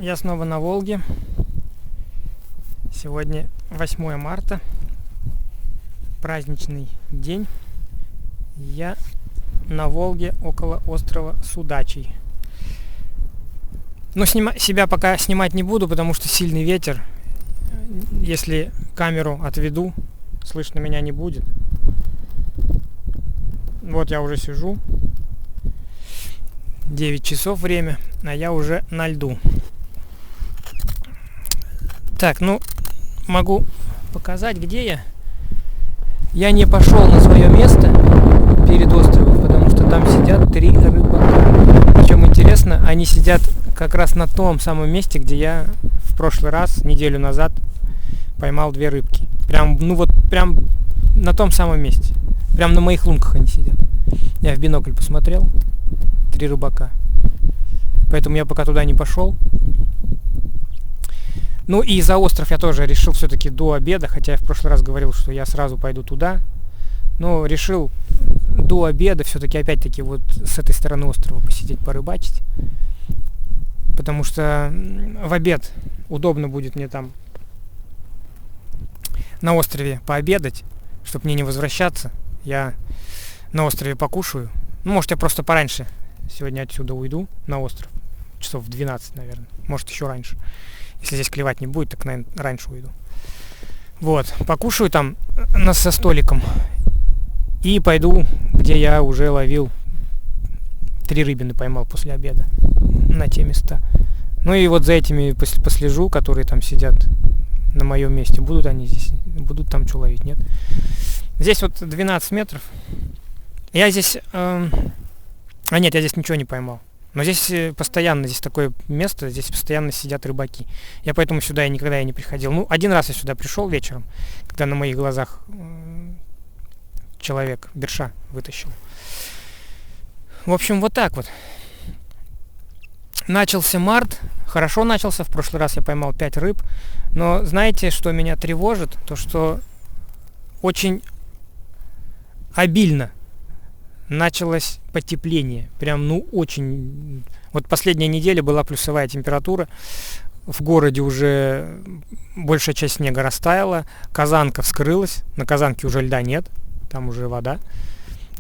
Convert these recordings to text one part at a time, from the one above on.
Я снова на Волге. Сегодня 8 марта. Праздничный день. Я на Волге около острова Судачий. Но себя пока снимать не буду, потому что сильный ветер. Если камеру отведу, слышно меня не будет. Вот я уже сижу. 9 часов время, а я уже на льду. Так, могу показать, где я. Я не пошел на свое место перед островом, потому что там сидят 3 рыбака. Причем интересно, они сидят как раз на том самом месте, где я в прошлый раз, неделю назад, поймал 2 рыбки. Прям на том самом месте. Прям на моих лунках они сидят. Я в бинокль посмотрел. 3 рыбака. Поэтому я пока туда не пошел. Ну и за остров я тоже решил все-таки до обеда, хотя я в прошлый раз говорил, что я сразу пойду туда. Но решил до обеда все-таки опять-таки вот с этой стороны острова посидеть, порыбачить. Потому что в обед удобно будет мне там на острове пообедать, чтобы мне не возвращаться. Я на острове покушаю. Может, я просто пораньше сегодня отсюда уйду на остров. Часов в 12, наверное. Может, еще раньше. Если здесь клевать не будет, так, наверное, раньше уйду. Вот. Покушаю там со столиком. И пойду, где я уже ловил 3 рыбины, поймал после обеда. На те места. Ну и вот за этими послежу, которые там сидят на моем месте. Будут они здесь? Будут там что ловить? Нет? Здесь вот 12 метров. Я здесь... нет, я здесь ничего не поймал. Но здесь постоянно, здесь такое место, здесь постоянно сидят рыбаки. Я поэтому сюда никогда и не приходил. Один раз я сюда пришел вечером, когда на моих глазах человек берша вытащил. В общем, вот так вот. Начался март. Хорошо начался. В прошлый раз я поймал 5 рыб. Но знаете, что меня тревожит? То, что очень обильно началось потепление. Прям, очень... Вот последняя неделя была плюсовая температура. В городе уже большая часть снега растаяла. Казанка вскрылась. На Казанке уже льда нет. Там уже вода.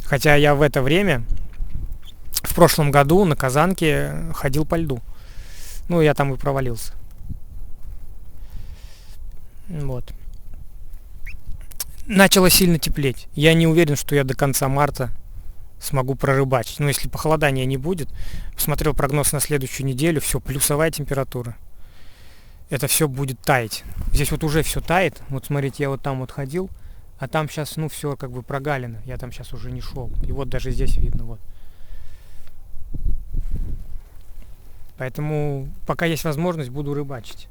Хотя я в это время, в прошлом году, на Казанке ходил по льду. Я там и провалился. Вот. Начало сильно теплеть. Я не уверен, что я до конца марта смогу прорыбачить. Если похолодания не будет. Посмотрел прогноз на следующую неделю. Все, плюсовая температура. Это все будет таять. Здесь вот уже все тает. Вот смотрите, я вот там вот ходил. А там сейчас, все как бы прогалено. Я там сейчас уже не шел. И вот даже здесь видно, вот. Поэтому, пока есть возможность, буду рыбачить.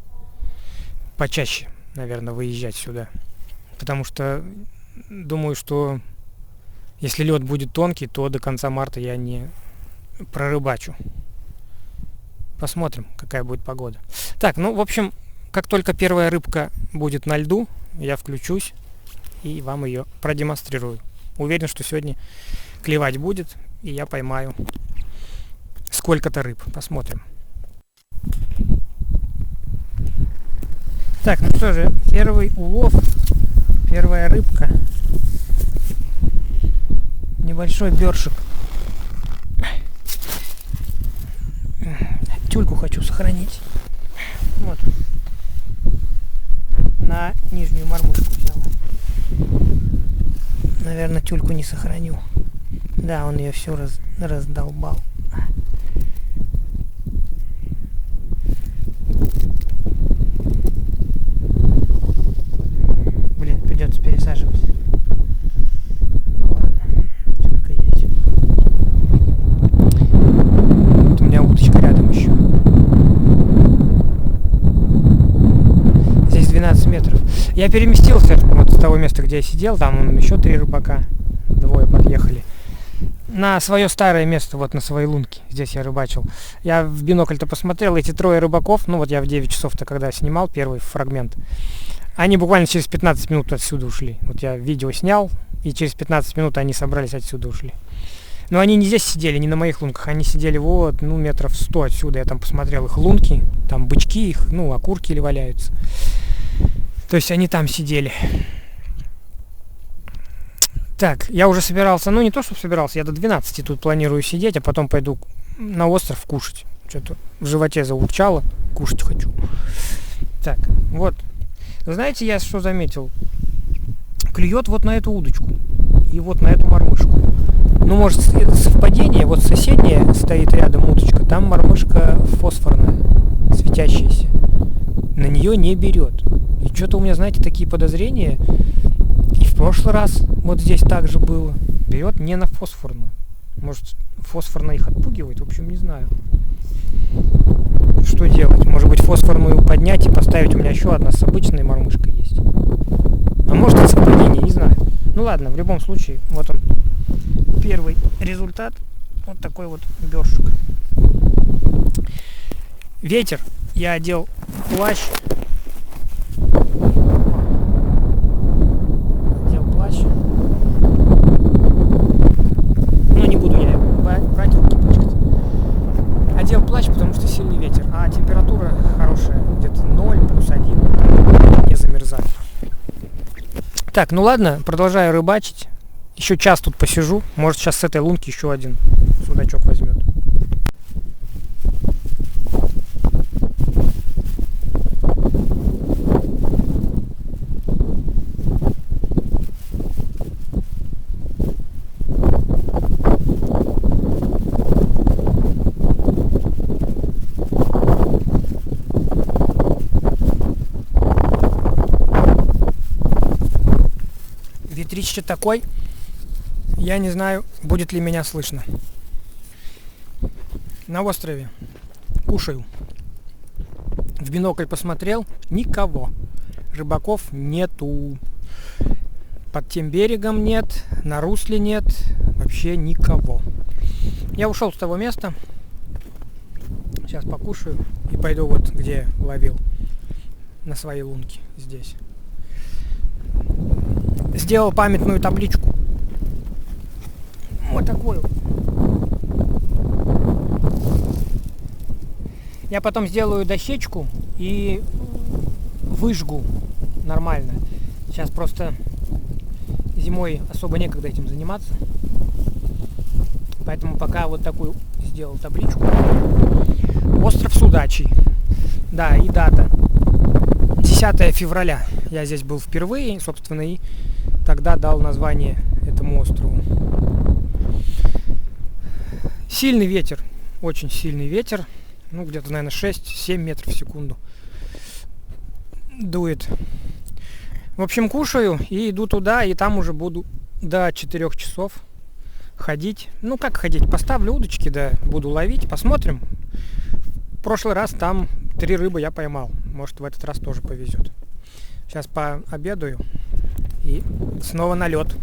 Почаще, наверное, выезжать сюда. Потому что думаю, что если лед будет тонкий, то до конца марта я не прорыбачу. Посмотрим, какая будет погода. Так, в общем, как только первая рыбка будет на льду, я включусь и вам ее продемонстрирую. Уверен, что сегодня клевать будет, и я поймаю сколько-то рыб. Посмотрим. Так, что же, первый улов, первая рыбка. Небольшой бершик. Тюльку хочу сохранить. Вот. На нижнюю мормышку взял. Наверное, тюльку не сохраню. Да, он ее все раздолбал. Придется пересаживать. Ладно, тюлька есть. Вот у меня удочка рядом еще. Здесь 12 метров. Я переместился вот с того места, где я сидел. Там еще 3 рыбака. 2 подъехали. На свое старое место, вот на своей лунке. Здесь я рыбачил. Я в бинокль-то посмотрел. Эти 3 рыбаков, я в 9 часов-то когда снимал первый фрагмент, они буквально через 15 минут отсюда ушли. Вот я видео снял, и через 15 минут они собрались отсюда ушли. Но они не здесь сидели, не на моих лунках. Они сидели вот, ну, метров 100 отсюда. Я там посмотрел их лунки. Там бычки их, ну, окурки или валяются. То есть они там сидели. Так, я уже собирался, ну не то, что собирался, я до 12 тут планирую сидеть, а потом пойду на остров кушать. Что-то в животе заурчало, кушать хочу. Так, вот. Знаете, я что заметил? Клюет вот на эту удочку и вот на эту мормышку. Ну, может, это совпадение. Вот соседняя стоит рядом удочка, там мормышка фосфорная, светящаяся. На нее не берет. И что-то у меня, знаете, такие подозрения. И в прошлый раз вот здесь также было. Берет не на фосфорную. Может, фосфорная их отпугивает? В общем, не знаю. Что делать? Может быть, фосфорную поднять и поставить? У меня еще одна с обычной мормышкой есть. А может, это совпадение, не знаю. Ну ладно, в любом случае, вот он. Первый результат. Вот такой вот бёршик. Ветер. Я одел плащ. Ну, не буду я брать руки пачкать. Одел плащ, потому что сильный ветер. А температура хорошая. Где-то 0, +1. Не замерзаю. Так, ну ладно, продолжаю рыбачить. Еще час тут посижу. Может, сейчас с этой лунки еще один судачок возьмет. Ветрище такой, я не знаю, будет ли меня слышно. На острове кушаю. В бинокль посмотрел, никого. Рыбаков нету. Под тем берегом нет, на русле нет, вообще никого. Я ушел с того места. Сейчас покушаю и пойду вот где ловил. На своей лунке здесь. Сделал памятную табличку. Вот такую. Я потом сделаю дощечку и выжгу нормально. Сейчас просто зимой особо некогда этим заниматься. Поэтому пока вот такую сделал табличку. Остров Судачий. Да, и дата. 10 февраля. Я здесь был впервые, собственно, и тогда дал название этому острову. Сильный ветер. Очень сильный ветер. Ну, где-то, наверное, 6-7 метров в секунду дует. В общем, кушаю и иду туда, и там уже буду до 4 часов ходить. Ну, как ходить? Поставлю удочки, да, буду ловить, посмотрим. В прошлый раз там 3 рыбы я поймал. Может, в этот раз тоже повезет. Сейчас пообедаю и снова на лед.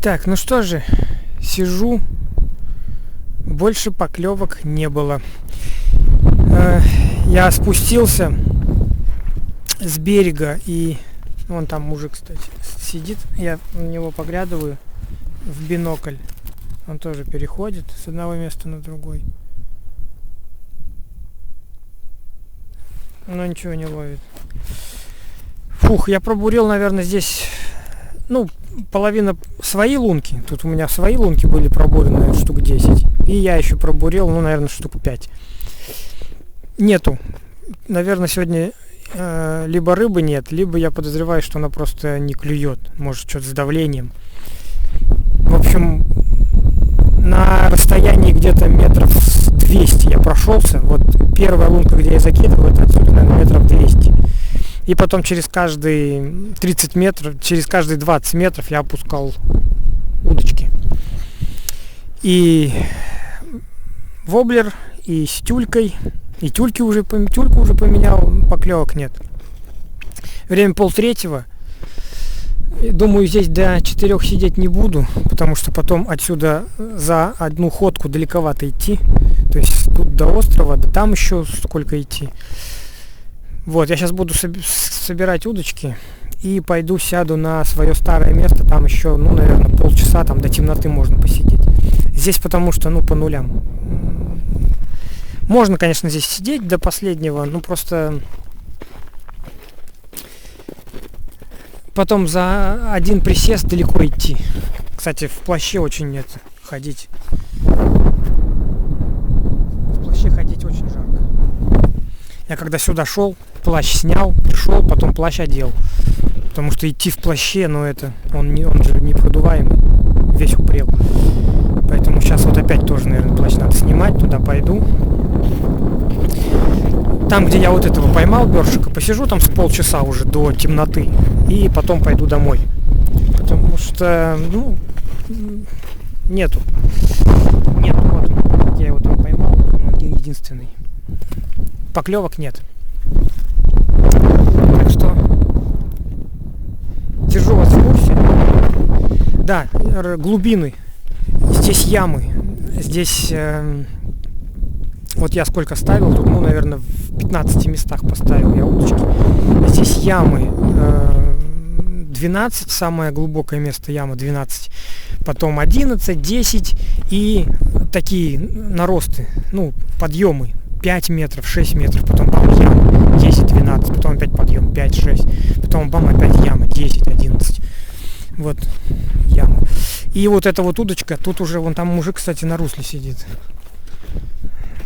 Так, ну что же, сижу, больше поклевок не было. Я спустился с берега, и вон там мужик, кстати, сидит, я на него поглядываю в бинокль. Он тоже переходит с одного места на другой. Но ничего не ловит. Фух, я пробурил, наверное, здесь, ну, половина свои лунки. Тут у меня свои лунки были пробурены штук 10. И я еще пробурил, ну, наверное, штук 5. Нету. Наверное, сегодня либо рыбы нет, либо я подозреваю, что она просто не клюет. Может, что-то с давлением. В общем, на расстоянии где-то метров 200 я прошелся. Вот первая лунка, где я закидывал, это отсюда, наверное, метров 200. И потом через каждые 30 метров, через каждые 20 метров я опускал удочки. И воблер, и с тюлькой. И тюльку уже поменял, поклевок нет. Время 2:30. Думаю, здесь до 4 сидеть не буду, потому что потом отсюда за одну ходку далековато идти. То есть тут до острова, да там еще сколько идти. Вот, я сейчас буду собирать удочки и пойду сяду на свое старое место. Там еще, ну, наверное, полчаса, там до темноты можно посидеть. Здесь потому что, ну, по нулям. Можно, конечно, здесь сидеть до последнего, ну, просто... Потом за один присест далеко идти. Кстати, в плаще очень нет ходить. В плаще ходить очень жарко. Я когда сюда шел, плащ снял, пришел, потом плащ одел. Потому что идти в плаще, ну это, он же не продуваемый, весь упрел. Поэтому сейчас вот опять тоже, наверное, плащ надо снимать, туда пойду. Там, где я вот этого поймал, бёршика, посижу там с полчаса уже до темноты. И потом пойду домой. Потому что, ну, нету. Нету, вот я его там поймал, он один единственный. Поклевок нет. Так что держу вас в курсе. Да, глубины. Здесь ямы. Здесь... Вот я сколько ставил, тут, ну, наверное, в 15 местах поставил я удочки. Здесь ямы 12, самое глубокое место яма 12, потом 11, 10 и такие наросты, ну, подъемы 5 метров, 6 метров, потом бам, яма 10, 12, потом опять подъем 5, 6, потом бам, опять яма 10, 11. Вот яма. И вот эта вот удочка, тут уже, вон там мужик, кстати, на русле сидит.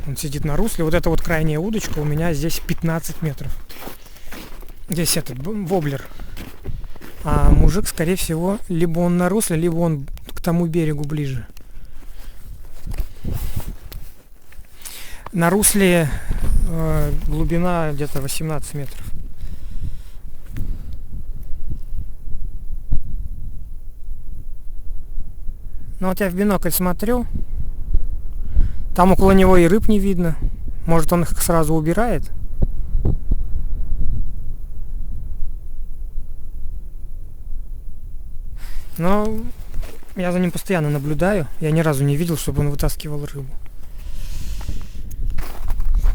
Он сидит на русле. Вот эта вот крайняя удочка у меня здесь 15 метров. Здесь этот воблер. А мужик, скорее всего, либо он на русле, либо он к тому берегу ближе. На русле глубина где-то 18 метров. Ну вот я в бинокль смотрю. Там около него и рыб не видно. Может, он их сразу убирает? Но я за ним постоянно наблюдаю. Я ни разу не видел, чтобы он вытаскивал рыбу.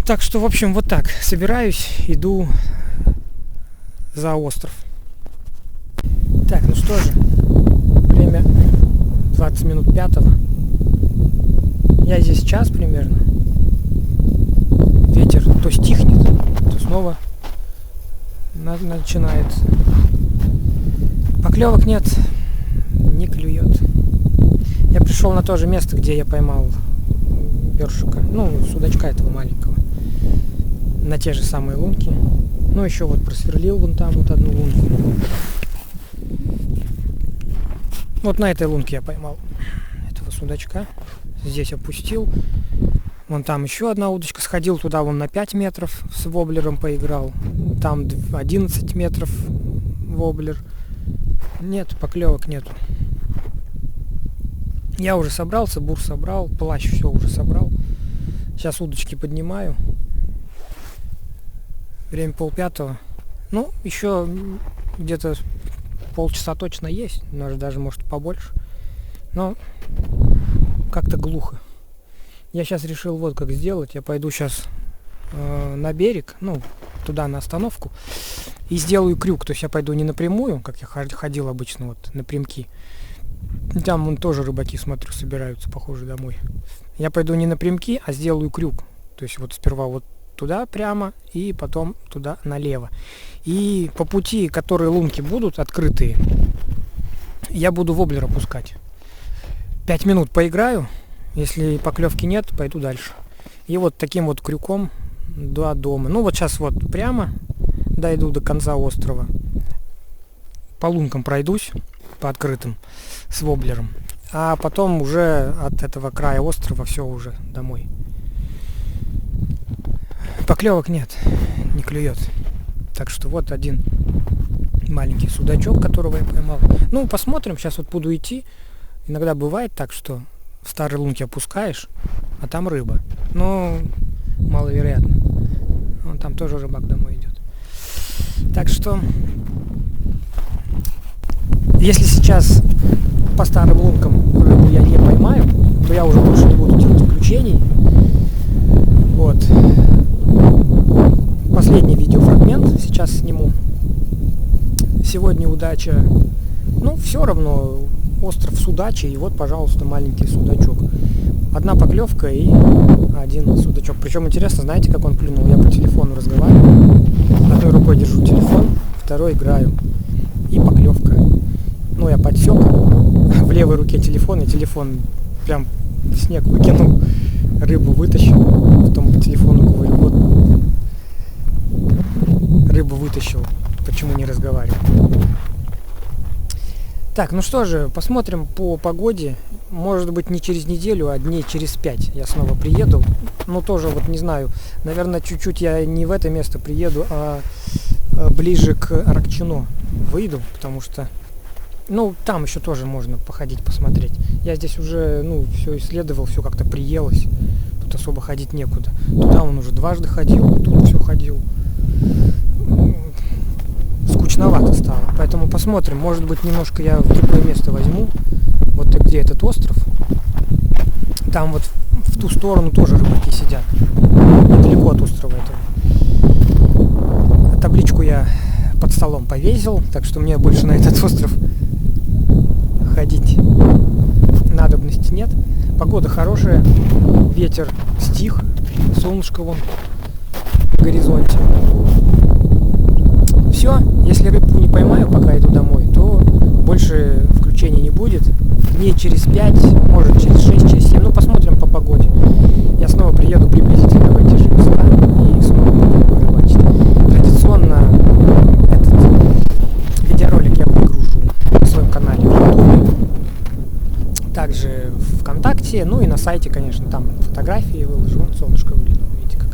Так что, в общем, вот так. Собираюсь, иду за остров. Так, ну что же. Время 20 минут 5-го. Я здесь час примерно. Ветер то стихнет, то снова начинает. Поклевок нет, не клюет. Я пришел на то же место, где я поймал бёршика, ну, судачка этого маленького. На те же самые лунки. Ну, еще вот просверлил вон там вот одну лунку. Вот на этой лунке я поймал этого судачка. Здесь опустил. Вон там еще одна удочка. Сходил туда вон на 5 метров с воблером поиграл. Там 11 метров воблер. Нет, поклевок нету. Я уже собрался, бур собрал, плащ все уже собрал. Сейчас удочки поднимаю. Время 4:30. Ну, еще где-то полчаса точно есть. Даже может побольше. Но как-то глухо. Я сейчас решил вот как сделать. Я пойду сейчас на берег, ну, туда на остановку, и сделаю крюк. То есть я пойду не напрямую, как я ходил обычно, вот напрямки. Там вон тоже рыбаки, смотрю, собираются, похоже, домой. Я пойду не напрямки, а сделаю крюк. То есть вот сперва вот туда прямо, и потом туда налево. И по пути, которые лунки будут открытые, я буду воблер опускать. 5 минут поиграю. Если поклевки нет, пойду дальше. И вот таким вот крюком до дома. Ну вот сейчас вот прямо дойду до конца острова. По лункам пройдусь, по открытым, с воблером. А потом уже от этого края острова все уже домой. Поклевок нет, не клюет. Так что вот один маленький судачок, которого я поймал. Ну, посмотрим, сейчас вот буду идти. Иногда бывает так, что в старой лунке опускаешь, а там рыба. Но маловероятно. Вон там тоже рыбак домой идет. Так что Если сейчас по старым лункам рыбу я не поймаю, то я уже больше не буду делать включений. Вот. Последний видеофрагмент сейчас сниму. Сегодня удача. Ну, все равно остров с удачей. И вот, пожалуйста, маленький судачок. Одна поклевка и один судачок. Причем интересно, знаете, как он клюнул? Я по телефону разговариваю. Одной рукой держу телефон, второй играю. И поклевка. Ну, я подсек. В левой руке телефон, и телефон прям в снег выкинул. Рыбу вытащил. Потом по телефону говорю, вот рыбу вытащил. Почему не разговариваю? Так, ну что же, посмотрим по погоде. Может быть, не через неделю, а дней через 5 я снова приеду. Ну, тоже вот не знаю. Наверное, чуть-чуть я не в это место приеду, а ближе к Аракчино выйду, потому что, ну, там еще тоже можно походить, посмотреть. Я здесь уже, ну, все исследовал, все как-то приелось. Тут особо ходить некуда. Туда он уже дважды ходил, тут все ходил. Скучновато стало. Поэтому посмотрим. Может быть, немножко я в другое место возьму. Вот где этот остров. Там вот в ту сторону тоже рыбаки сидят. Недалеко от острова этого. Табличку я под столом повесил, так что мне больше на этот остров ходить надобности нет. Погода хорошая, ветер стих, солнышко вон в горизонте. Все, если рыбку не поймаю, пока иду домой, то больше включений не будет. Дней через 5, может через 6, через 7, ну посмотрим по погоде. Я снова приеду приблизительно в эти же места и снова буду рыбачить. Традиционно этот видеоролик я выгружу на своем канале в YouTube, также в ВКонтакте, ну и на сайте, конечно, там фотографии выложу. Вон солнышко выглянуло, видите, как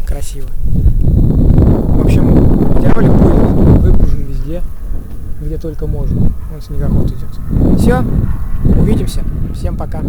красиво. В общем, видеоролик будет выгружен везде, где только можно. Вон снегоход идет. Все, увидимся. Всем пока.